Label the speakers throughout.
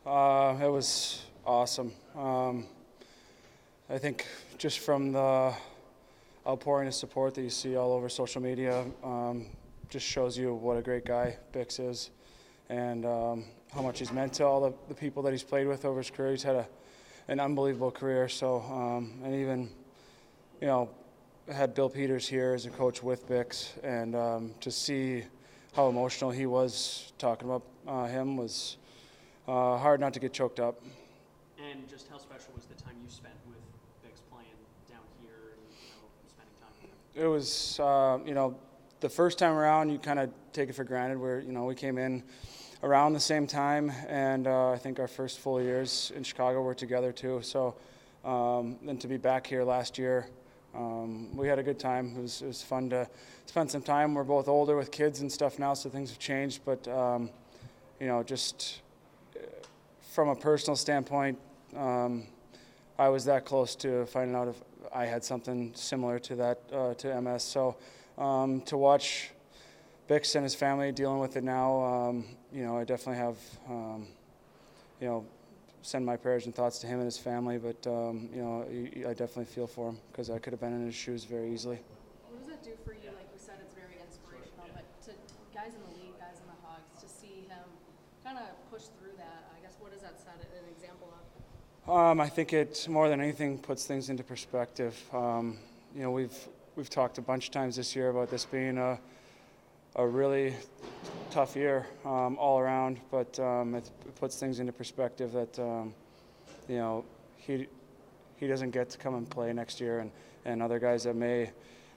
Speaker 1: It was awesome. I think just from the outpouring of support that you see all over social media, just shows you what a great guy Bix is, and how much he's meant to all the people that he's played with over his career. He's had an unbelievable career. So, and even, had Bill Peters here as a coach with Bix, and to see how emotional he was talking about him was hard not to get choked up.
Speaker 2: And just how special was the time you spent with Bix playing down here and spending time with him?
Speaker 1: It was, the first time around you kind of take it for granted. We came in around the same time, and I think our first full years in Chicago were together too. So, and to be back here last year, we had a good time. It was fun to spend some time. We're both older with kids and stuff now, so things have changed. But just from a personal standpoint, I was that close to finding out if I had something similar to that to MS. So to watch Bix and his family dealing with it now, I definitely have, send my prayers and thoughts to him and his family. But I definitely feel for him because I could have been in his shoes very easily.
Speaker 3: What does that do for you? Like you said, it's very inspirational. But to guys in the league, guys in the Hogs, to see him kind of push through that, I guess, what does that set an example of?
Speaker 1: I think it more than anything puts things into perspective. We've talked a bunch of times this year about this being a really tough year all around, but it puts things into perspective that he doesn't get to come and play next year, and other guys that may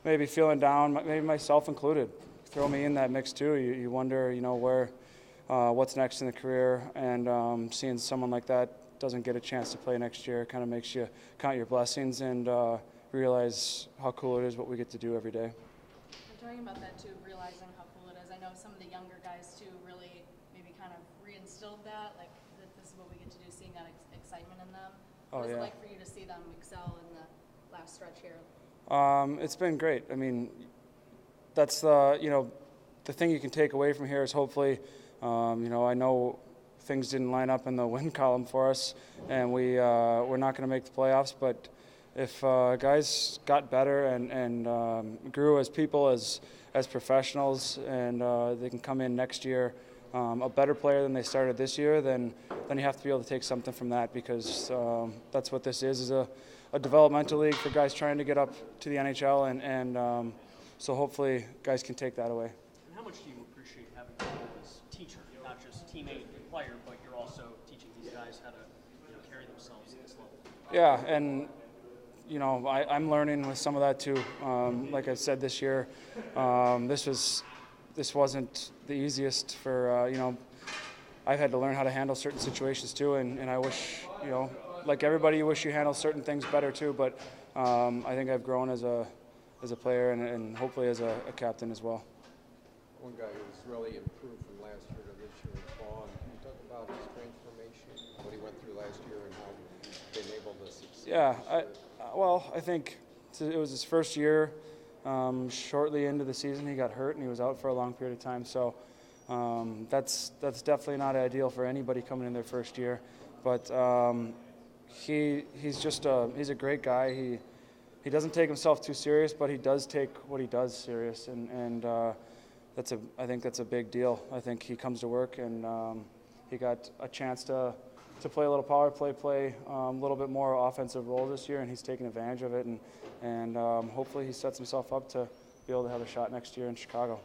Speaker 1: be feeling down, maybe myself included, throw me in that mix too. You wonder where what's next in the career, and seeing someone like that doesn't get a chance to play next year kind of makes you count your blessings and realize how cool it is what we get to do every day.
Speaker 3: I'm talking about that too, realizing how cool it is. I know some of the younger guys too really maybe kind of reinstilled that, like that this is what we get to do, seeing that excitement in them. What is it like for you to see them excel in the last stretch here?
Speaker 1: It's been great. I mean, that's the thing you can take away from here is hopefully, I know things didn't line up in the win column for us, and we're not going to make the playoffs, but if guys got better and grew as people, as professionals, and they can come in next year a better player than they started this year, then you have to be able to take something from that, because that's what this is a developmental league for guys trying to get up to the NHL, and so hopefully guys can take that away.
Speaker 2: And how much do you appreciate having you as teacher, not just teammate and player, but you're also teaching these guys how to carry themselves at this level?
Speaker 1: Yeah, and I'm learning with some of that too. Like I said, this year, this wasn't the easiest for, I've had to learn how to handle certain situations too, and I wish, like everybody, you wish you handle certain things better too, but I think I've grown as a player and hopefully as a captain as well.
Speaker 4: One guy who's really improved from last year to this year is Vaughn. Can you talk about his transformation, what he went through last year, and how he's been able to succeed?
Speaker 1: Yeah, I think it was his first year. Shortly into the season, he got hurt and he was out for a long period of time. So that's definitely not ideal for anybody coming in their first year. But he's a great guy. He doesn't take himself too serious, but he does take what he does serious, and I think that's a big deal. I think he comes to work, and he got a chance to play a little power play a little bit more offensive role this year, and he's taking advantage of it, and hopefully he sets himself up to be able to have a shot next year in Chicago.